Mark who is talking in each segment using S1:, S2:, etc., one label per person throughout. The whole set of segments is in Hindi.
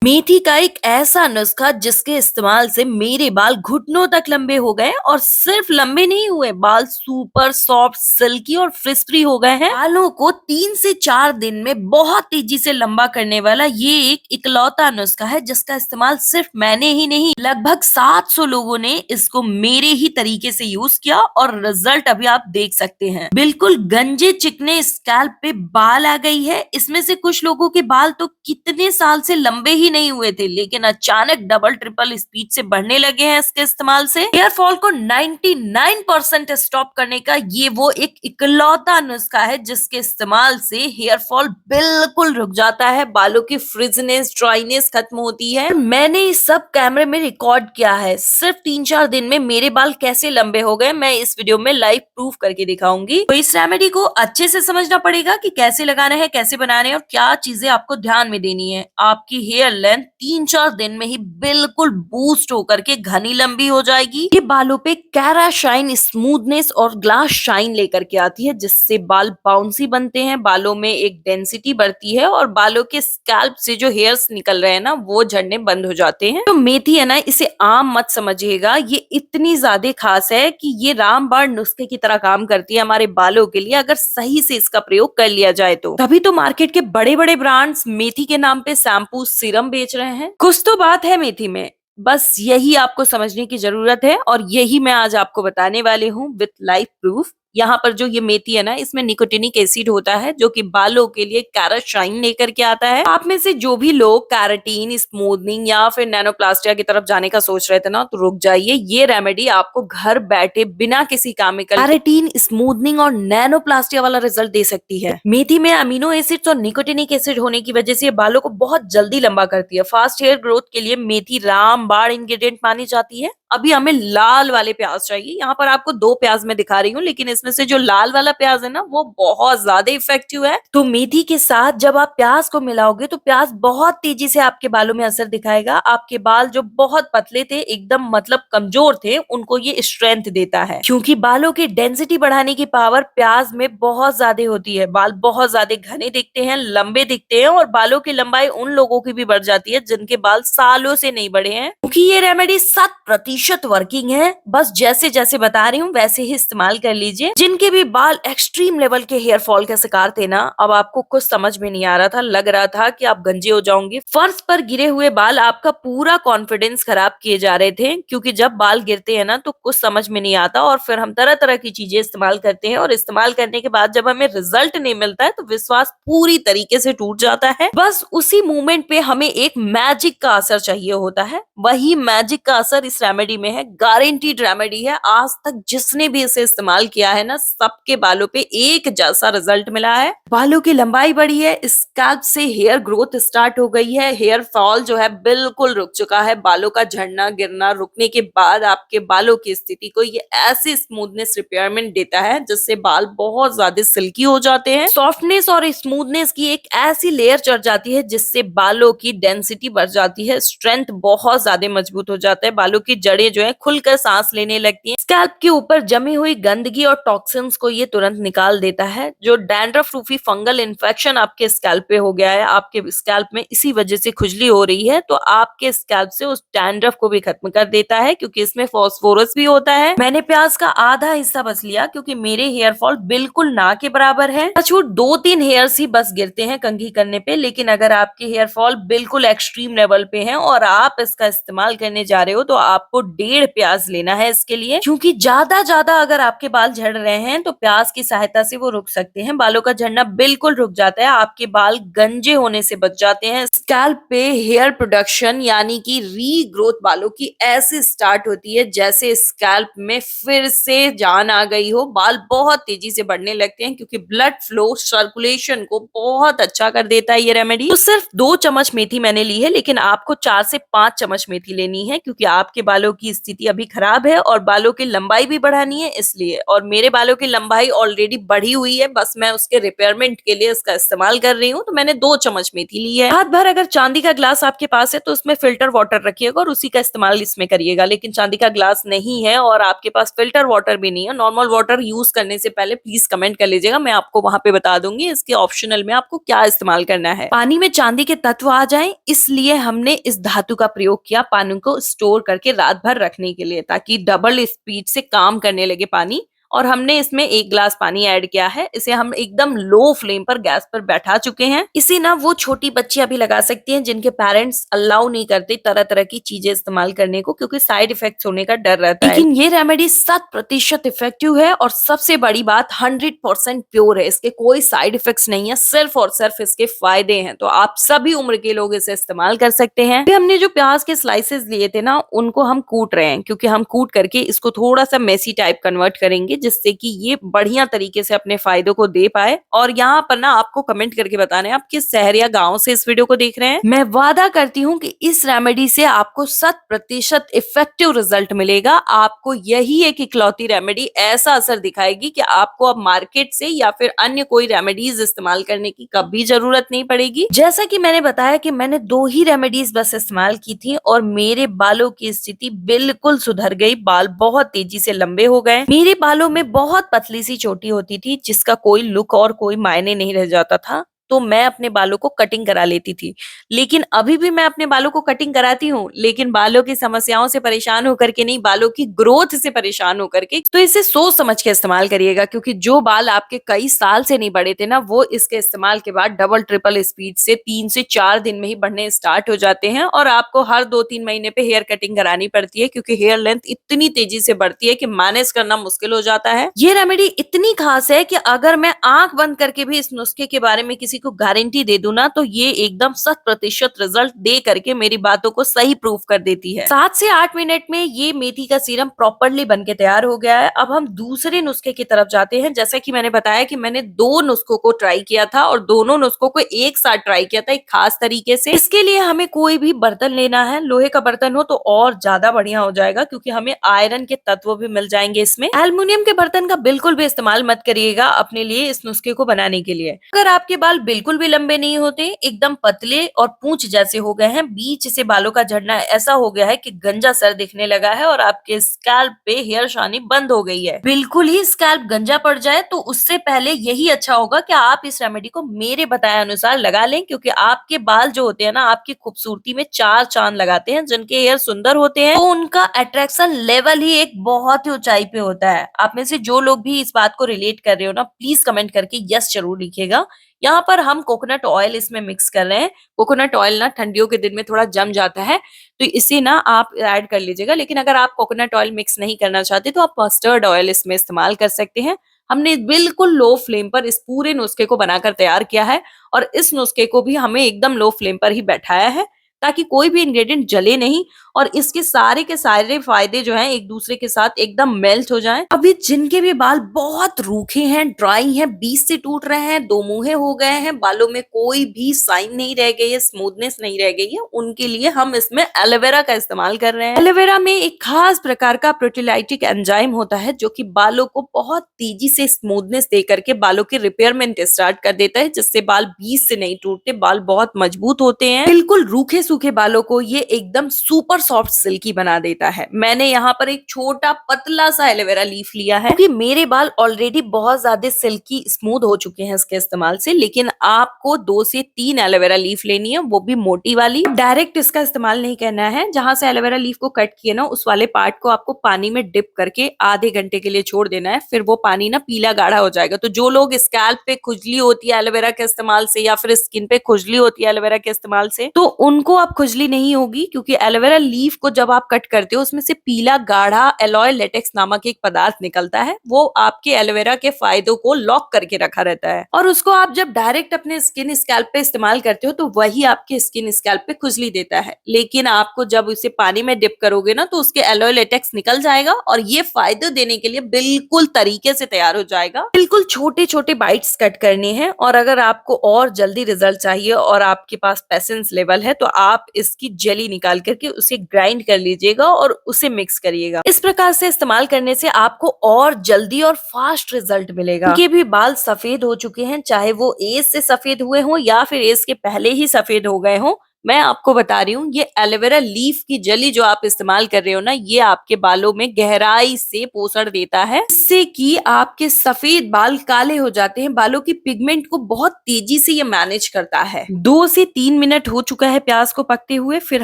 S1: मेथी का एक ऐसा नुस्खा जिसके इस्तेमाल से मेरे बाल घुटनों तक लंबे हो गए और सिर्फ लंबे नहीं हुए, बाल सुपर सॉफ्ट, सिल्की और फ्रिस्पी हो गए हैं। बालों को 3 से 4 दिन में बहुत तेजी से लंबा करने वाला ये एक इकलौता नुस्खा है जिसका इस्तेमाल सिर्फ मैंने ही नहीं, लगभग 700 लोगों ने इसको मेरे ही तरीके से यूज किया और रिजल्ट अभी आप देख सकते हैं। बिल्कुल गंजे चिकने स्कैल्प पे बाल आ गई है। इसमें से कुछ लोगों के बाल तो कितने साल से लंबे ही नहीं हुए थे, लेकिन अचानक डबल ट्रिपल स्पीड से बढ़ने लगे हैं इसके इस्तेमाल से। हेयर फॉल को 99% स्टॉप करने का ये वो एक इकलौता नुस्खा है जिसके इस्तेमाल से हेयर फॉल बिल्कुल रुक जाता है, बालों की फ्रिजनेस, ड्राइनेस खत्म होती है। मैंने इस सब कैमरे में रिकॉर्ड किया है। सिर्फ 3-4 दिन में मेरे बाल कैसे लंबे हो गए, मैं इस वीडियो में लाइव प्रूफ करके दिखाऊंगी। तो इस रेमेडी को अच्छे से समझना पड़ेगा कि कैसे लगाना है, कैसे बनाना है और क्या चीजें आपको ध्यान में देनी है। आपकी हेयर लेंथ 3-4 दिन में ही बिल्कुल बूस्ट होकर के घनी लंबी हो जाएगी। ये बालों पे कैरा शाइन, स्मूथनेस और ग्लास शाइन लेकर के आती है जिससे बाल बाउंसी बनते हैं, बालों में एक डेंसिटी बढ़ती है और बालों के स्कैल्प से जो हेयर्स निकल रहे हैं ना वो झड़ने बंद हो जाते हैं। तो मेथी है ना, इसे आम मत समझिएगा, ये इतनी ज्यादा खास है कि ये रामबाण नुस्खे की तरह काम करती है हमारे बालों के लिए, अगर सही से इसका प्रयोग कर लिया जाए तो। तभी तो मार्केट के बड़े बड़े ब्रांड्स मेथी के नाम पे शैम्पू, सीरम बेच रहे हैं। कुछ तो बात है मेथी में, बस यही आपको समझने की जरूरत है और यही मैं आज आपको बताने वाली हूँ विथ लाइव प्रूफ। यहाँ पर जो ये मेथी है ना, इसमें निकोटिनिक एसिड होता है जो कि बालों के लिए कैरा शाइन लेकर के आता है। आप में से जो भी लोग कैराटीन, स्मूथनिंग या फिर नैनोप्लास्टिया की तरफ जाने का सोच रहे थे ना, तो रुक जाइए। ये रेमेडी आपको घर बैठे बिना किसी केमिकल कैराटीन, स्मूथनिंग और नैनोप्लास्टिया वाला रिजल्ट दे सकती है। मेथी में अमीनो एसिड्स और निकोटिनिक एसिड होने की वजह से ये बालों को बहुत जल्दी लंबा करती है। फास्ट हेयर ग्रोथ के लिए मेथी रामबाण इंग्रेडिएंट मानी जाती है। अभी हमें लाल वाले प्याज चाहिए। यहाँ पर आपको 2 प्याज मैं दिखा रही हूँ, लेकिन इसमें से जो लाल वाला प्याज है ना वो बहुत ज्यादा इफेक्टिव है। तो मेथी के साथ जब आप प्याज को मिलाओगे तो प्याज बहुत तेजी से आपके बालों में असर दिखाएगा। आपके बाल जो बहुत पतले थे, एकदम मतलब कमजोर थे, उनको ये स्ट्रेंथ देता है, क्योंकि बालों की डेंसिटी बढ़ाने की पावर प्याज में बहुत ज्यादा होती है। बाल बहुत ज्यादा घने दिखते हैं, लंबे दिखते हैं और बालों की लंबाई उन लोगों की भी बढ़ जाती है जिनके बाल सालों से नहीं बढ़े हैं, क्योंकि ये रेमेडी 7% वर्किंग है। बस जैसे जैसे बता रही हूँ वैसे ही इस्तेमाल कर लीजिए। जिनके भी बाल एक्सट्रीम लेवल के हेयर फॉल का शिकार थे ना, अब आपको कुछ समझ में नहीं आ रहा था, लग रहा था कि आप गंजे हो जाओगे, फर्श पर गिरे हुए बाल आपका पूरा कॉन्फिडेंस खराब किए जा रहे थे, क्योंकि जब बाल गिरते हैं ना तो कुछ समझ में नहीं आता और फिर हम तरह तरह की चीजें इस्तेमाल करते हैं और इस्तेमाल करने के बाद जब हमें रिजल्ट नहीं मिलता है तो विश्वास पूरी तरीके से टूट जाता है। बस उसी मोमेंट पे हमें एक मैजिक का असर चाहिए होता है। वही मैजिक का असर इस रेमेडी में है। गारंटीड रेमेडी है। आज तक जिसने भी इसे इस्तेमाल किया है ना, सबके बालों पे एक जैसा रिजल्ट मिला है। बालों की लंबाई बढ़ी है, स्कैल्प से हेयर ग्रोथ स्टार्ट हो गई है, हेयर फॉल जो है बिल्कुल रुक चुका है। बालों का झड़ना गिरना रुकने के बाद आपके बालों की स्थिति को ये ऐसी स्मूथनेस रिपेयरमेंट देता है जिससे बाल बहुत ज्यादा सिल्की हो जाते हैं। सॉफ्टनेस और स्मूथनेस की एक ऐसी लेयर चढ़ जाती है जिससे बालों की डेंसिटी बढ़ जाती है, स्ट्रेंथ बहुत ज्यादा मजबूत हो जाता है, बालों की जड़ें जो है खुलकर सांस लेने लगती हैं। स्कैल्प के ऊपर जमी हुई गंदगी और टॉक्सिन्स को ये तुरंत निकाल देता है। जो डैंड्रफ रूफी फंगल इन्फेक्शन आपके स्कैल्प पे हो गया है, आपके स्कैल्प में इसी वजह से खुजली हो रही है, तो आपके स्कैल्प से उस डैंड्रफ को भी खत्म कर देता है, क्योंकि इसमें फास्फोरस भी होता है। मैंने प्याज का आधा हिस्सा बस लिया क्योंकि मेरे हेयर फॉल बिल्कुल ना के बराबर है। छूट 2-3 हेयर्स ही बस गिरते हैं कंघी करने पे, लेकिन अगर आपके हेयर फॉल बिल्कुल एक्सट्रीम लेवल पे है और आप इसका इस्तेमाल करने जा रहे हो तो आपको 1.5 प्याज लेना है इसके लिए, क्योंकि ज्यादा अगर आपके बाल झड़ रहे हैं तो प्याज की सहायता से वो रुक सकते हैं। बालों का झड़ना बिल्कुल रुक जाता है, आपके बाल गंजे होने से बच जाते हैं। स्कैल्प पे हेयर प्रोडक्शन यानी कि रीग्रोथ बालों की ऐसे स्टार्ट होती है जैसे स्कैल्प में फिर से जान आ गई हो। बाल बहुत तेजी से बढ़ने लगते हैं क्योंकि ब्लड फ्लो सर्कुलेशन को बहुत अच्छा कर देता है ये रेमेडी। तो सिर्फ 2 चम्मच मेथी मैंने ली है, लेकिन आपको 4 से 5 चम्मच मेथी लेनी है, क्योंकि आपके बालों की स्थिति अभी खराब है और बालों की लंबाई भी बढ़ानी है इसलिए। और मेरे मेरे बालों की लंबाई ऑलरेडी बढ़ी हुई है, बस मैं उसके रिपेयरमेंट के लिए इसका इस्तेमाल कर रही हूँ। तो मैंने 2 चम्मच मेथी ली है। रात भर अगर चांदी का ग्लास आपके पास है तो उसमें फिल्टर वाटर रखिएगा और उसी का इस्तेमाल इसमें करिएगा। लेकिन चांदी का ग्लास नहीं है और आपके पास फिल्टर वाटर भी नहीं है, नॉर्मल वाटर यूज करने से पहले प्लीज कमेंट कर लीजिएगा, मैं आपको वहां पे बता दूंगी इसके ऑप्शनल में आपको क्या इस्तेमाल करना है। पानी में चांदी के तत्व आ जाएं, इसलिए हमने इस धातु का प्रयोग किया पानी को स्टोर करके रात भर रखने के लिए, ताकि डबल स्पीड से काम करने लगे पानी। और हमने इसमें 1 ग्लास पानी ऐड किया है। इसे हम एकदम लो फ्लेम पर गैस पर बैठा चुके हैं। इसे ना वो छोटी बच्चियां भी लगा सकती हैं जिनके पेरेंट्स अलाउ नहीं करते तरह तरह की चीजें इस्तेमाल करने को, क्योंकि साइड इफेक्ट्स होने का डर रहता है। लेकिन ये रेमेडी 100% इफेक्टिव है और सबसे बड़ी बात 100% प्योर है। इसके कोई साइड इफेक्ट्स नहीं है, सिर्फ और सिर्फ इसके फायदे हैं। तो आप सभी उम्र के लोग इसे इस्तेमाल कर सकते हैं। फिर हमने जो प्याज के स्लाइसेस लिए थे ना, उनको हम कूट रहे हैं, क्योंकि हम कूट करके इसको थोड़ा सा मेसी टाइप कन्वर्ट करेंगे, जिससे कि ये बढ़िया तरीके से अपने फायदों को दे पाए। और यहाँ पर ना आपको कमेंट करके बताना है आप किस शहर या गांव से इस वीडियो को देख रहे हैं। मैं वादा करती हूँ कि इस रेमेडी से आपको 100% इफेक्टिव रिजल्ट मिलेगा। आपको यही एक इकलौती रेमेडी ऐसा असर दिखाएगी कि आपको अब मार्केट से या फिर अन्य कोई रेमेडीज इस्तेमाल करने की कभी जरूरत नहीं पड़ेगी। जैसा कि मैंने बताया कि मैंने 2 ही रेमेडीज बस इस्तेमाल की थी और मेरे बालों की स्थिति बिल्कुल सुधर गई। बाल बहुत तेजी से लंबे हो गए। मेरे बालों में बहुत पतली सी चोटी होती थी जिसका कोई लुक और कोई मायने नहीं रह जाता था। तो मैं अपने बालों को कटिंग करा लेती थी। लेकिन अभी भी मैं अपने बालों को कटिंग कराती हूँ, लेकिन बालों की समस्याओं से परेशान होकर के नहीं, बालों की ग्रोथ से परेशान होकर के। तो इसे सोच समझ के इस्तेमाल करिएगा, क्योंकि जो बाल आपके कई साल से नहीं बढ़े थे ना, वो इसके इस्तेमाल के बाद डबल ट्रिपल स्पीड से 3 से 4 दिन में ही बढ़ने स्टार्ट हो जाते हैं। और आपको हर 2-3 महीने पे हेयर कटिंग करानी पड़ती है, क्योंकि हेयर लेंथ इतनी तेजी से बढ़ती है कि मैनेज करना मुश्किल हो जाता है। ये रेमेडी इतनी खास है कि अगर मैं आंख बंद करके भी इस नुस्खे के बारे में किसी को गारंटी दे दूं ना, तो ये एकदम 100% रिजल्ट दे करके मेरी बातों को सही प्रूफ कर देती है। 7 से 8 मिनट में ये मेथी का सीरम प्रॉपरली बन के तैयार हो गया है। अब हम दूसरे नुस्खे की तरफ जाते हैं। जैसा कि मैंने बताया कि मैंने 2 नुस्खों को ट्राई किया था और दोनों नुस्खों को एक साथ ट्राई किया था एक खास तरीके से। इसके लिए हमें कोई भी बर्तन लेना है, लोहे का बर्तन हो तो और ज्यादा बढ़िया हो जाएगा, क्योंकि हमें आयरन के तत्व भी मिल जाएंगे इसमें। एल्युमिनियम के बर्तन का बिल्कुल भी इस्तेमाल मत करिएगा अपने लिए इस नुस्खे को बनाने के लिए। अगर आपके बाल बिल्कुल भी लंबे नहीं होते, एकदम पतले और पूंछ जैसे हो गए हैं, बीच से बालों का झड़ना ऐसा हो गया है कि गंजा सर दिखने लगा है और आपके स्कैल्प पे हेयर शाइनिंग बंद हो गई है, बिल्कुल ही स्कैल्प गंजा पड़ जाए, तो उससे पहले यही अच्छा होगा कि आप इस रेमेडी को मेरे बताए अनुसार लगा लें, क्योंकि आपके बाल जो होते हैं ना, आपकी खूबसूरती में 4 चांद लगाते हैं। जिनके हेयर सुंदर होते हैं तो उनका अट्रैक्शन लेवल ही एक बहुत ही ऊंचाई पे होता है। आप में से जो लोग भी इस बात को रिलेट कर रहे हो ना, प्लीज कमेंट करके यस जरूर लिखिएगा। यहाँ पर हम कोकोनट ऑयल इसमें मिक्स कर रहे हैं। कोकोनट ऑयल ना ठंडियों के दिन में थोड़ा जम जाता है, तो इसे ना आप ऐड कर लीजिएगा। लेकिन अगर आप कोकोनट ऑयल मिक्स नहीं करना चाहते तो आप मस्टर्ड ऑयल इसमें इस्तेमाल कर सकते हैं। हमने बिल्कुल लो फ्लेम पर इस पूरे नुस्खे को बनाकर तैयार किया है और इस नुस्खे को भी हमें एकदम लो फ्लेम पर ही बैठाया है, ताकि कोई भी इंग्रेडिएंट जले नहीं और इसके सारे के सारे फायदे जो हैं एक दूसरे के साथ एकदम मेल्ट हो जाएं। अभी जिनके भी बाल बहुत रूखे हैं, ड्राई हैं, बीच से टूट रहे हैं, दो मुंहे हो गए हैं, बालों में कोई भी साइन नहीं रह गई है, स्मूथनेस नहीं रह गई है, उनके लिए हम इसमें एलोवेरा का इस्तेमाल कर रहे हैं। एलोवेरा में एक खास प्रकार का प्रोटीलाइटिक एंजाइम होता है जो कि बालों को बहुत तेजी से स्मूथनेस दे करके बालों की रिपेयरमेंट स्टार्ट कर देता है, जिससे बाल बीच से नहीं टूटते, बाल बहुत मजबूत होते हैं। बिल्कुल रूखे सूखे बालों को ये एकदम सुपर सॉफ्ट सिल्की बना देता है। मैंने यहाँ पर एक छोटा पतला सा एलोवेरा लीफ लिया है, क्योंकि मेरे बाल ऑलरेडी बहुत ज्यादा सिल्की स्मूथ हो चुके हैं इसके इस्तेमाल से। लेकिन आपको 2 से 3 एलोवेरा लीफ लेनी है, वो भी मोटी वाली। डायरेक्ट इसका इस्तेमाल नहीं करना है। जहां से एलोवेरा लीफ को कट किए ना, उस वाले पार्ट को आपको पानी में डिप करके आधे घंटे के लिए छोड़ देना है। फिर वो पानी ना पीला गाढ़ा हो जाएगा। तो जो लोग स्कैल्प पे खुजली होती है एलोवेरा के इस्तेमाल से, या फिर स्किन पे खुजली होती है एलोवेरा के इस्तेमाल से, तो उनको अब खुजली नहीं होगी, क्योंकि एलोवेरा लीफ को जब आप कट करते हो उसमें से पीला गाढ़ा एलॉय लेटेक्स नामक एक पदार्थ निकलता है। वो आपके एलोवेरा के फायदों को लॉक करके रखा रहता है और उसको आप जब डायरेक्ट अपने स्किन स्कैल्प पे इस्तेमाल करते हो तो वही आपके स्किन स्कैल्प पे खुजली देता है। लेकिन आपको जब उसे पानी में डिप करोगे ना, तो उसके एलॉय लेटेक्स निकल जाएगा और ये फायदे देने के लिए बिल्कुल तरीके से तैयार हो जाएगा। बिल्कुल छोटे छोटे बाइट्स कट करने हैं। और अगर आपको और जल्दी रिजल्ट चाहिए और आपके पास पेशेंस लेवल है, तो आप इसकी जेली निकाल करके उसे ग्राइंड कर लीजिएगा और उसे मिक्स करिएगा। इस प्रकार से इस्तेमाल करने से आपको और जल्दी और फास्ट रिजल्ट मिलेगा। उनके भी बाल सफेद हो चुके हैं, चाहे वो एज से सफेद हुए हों या फिर एज के पहले ही सफेद हो गए हों, मैं आपको बता रही हूँ, ये एलोवेरा लीफ की जेली जो आप इस्तेमाल कर रहे हो ना, ये आपके बालों में गहराई से पोषण देता है, इससे कि आपके सफेद बाल काले हो जाते हैं। बालों की पिगमेंट को बहुत तेजी से ये मैनेज करता है। 2 से 3 मिनट हो चुका है प्याज को पकते हुए, फिर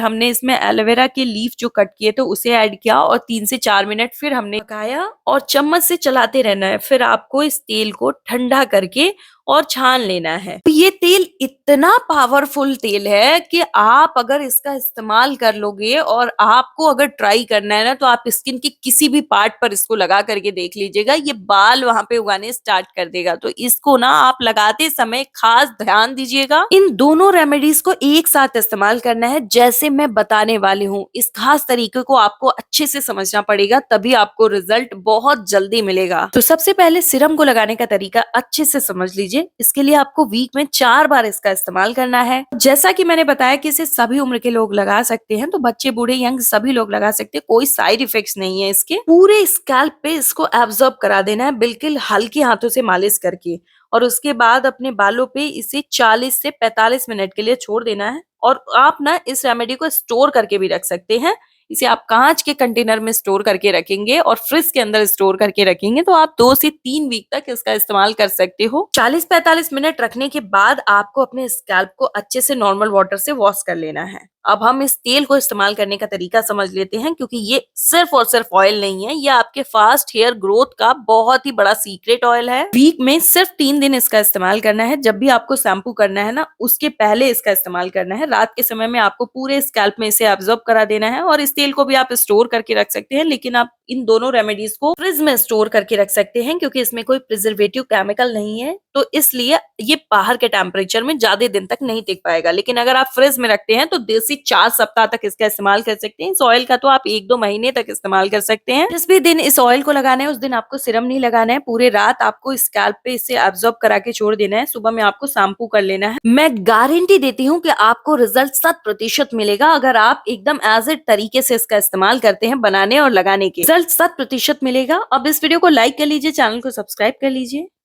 S1: हमने इसमें एलोवेरा के लीफ जो कट किए थे उसे ऐड किया और 3 से 4 मिनट फिर हमने पकाया और चम्मच से चलाते रहना है। फिर आपको इस तेल को ठंडा करके और छान लेना है। तो ये तेल इतना पावरफुल तेल है कि आप अगर इसका इस्तेमाल कर लोगे और आपको अगर ट्राई करना है ना, तो आप स्किन के किसी भी पार्ट पर इसको लगा करके देख लीजिएगा, ये बाल वहां पे उगाने स्टार्ट कर देगा। तो इसको ना आप लगाते समय खास ध्यान दीजिएगा। इन दोनों रेमेडीज को एक साथ इस्तेमाल करना है जैसे मैं बताने वाली हूँ। इस खास तरीके को आपको अच्छे से समझना पड़ेगा, तभी आपको रिजल्ट बहुत जल्दी मिलेगा। तो सबसे पहले सीरम को लगाने का तरीका अच्छे से समझ लीजिए। इसके लिए आपको वीक में 4 बार इसका इस्तेमाल करना है। जैसा कि मैंने बताया कि इसे सभी उम्र के लोग लगा सकते हैं, तो बच्चे बूढ़े यंग सभी लोग लगा सकते हैं, कोई साइड इफेक्ट्स नहीं है इसके। पूरे स्कैल्प पे इसको एब्जॉर्ब करा देना है, बिल्कुल हल्के हाथों से मालिश करके, और उसके बाद अपने बालों पे इसे 40 से 45 मिनट के लिए छोड़ देना है। और आप ना इस रेमेडी को स्टोर करके भी रख सकते हैं। इसे आप कांच के कंटेनर में स्टोर करके रखेंगे और फ्रिज के अंदर स्टोर करके रखेंगे तो आप 2 से 3 वीक तक इसका इस्तेमाल कर सकते हो। 40-45 मिनट रखने के बाद आपको अपने स्कैल्प को अच्छे से नॉर्मल वाटर से वॉश कर लेना है। अब हम इस तेल को इस्तेमाल करने का तरीका समझ लेते हैं, क्योंकि ये सिर्फ और सिर्फ ऑयल नहीं है, ये आपके फास्ट हेयर ग्रोथ का बहुत ही बड़ा सीक्रेट ऑयल है। वीक में सिर्फ 3 दिन इसका इस्तेमाल करना है। जब भी आपको शैम्पू करना है ना, उसके पहले इसका इस्तेमाल करना है। रात के समय में आपको पूरे स्कैल्प में इसे एब्जॉर्ब करा देना है। और इस तेल को भी आप स्टोर करके रख सकते हैं, लेकिन आप इन दोनों रेमेडीज को फ्रिज में स्टोर करके रख सकते हैं, क्योंकि इसमें कोई प्रिजर्वेटिव केमिकल नहीं है, तो इसलिए ये बाहर के टेम्परेचर में ज्यादा दिन तक नहीं टिक पाएगा। लेकिन अगर आप फ्रिज में रखते हैं तो 2 से 4 सप्ताह तक इसका इस्तेमाल कर सकते हैं। इस ऑयल का तो आप 1-2 महीने तक इस्तेमाल कर सकते हैं। जिस भी दिन इस ऑयल को लगाना है उस दिन आपको सीरम नहीं लगाना है। पूरे रात आपको स्कैल्प पे इसे एब्जॉर्ब करा के छोड़ देना है। सुबह में आपको शैम्पू कर लेना है। मैं गारंटी देती हूँ कि आपको रिजल्ट 100% मिलेगा, अगर आप एकदम एज इट तरीके से इसका इस्तेमाल करते हैं बनाने और लगाने के। रिजल्ट 100% मिलेगा। अब इस वीडियो को लाइक कर लीजिए, चैनल को सब्सक्राइब कर लीजिए।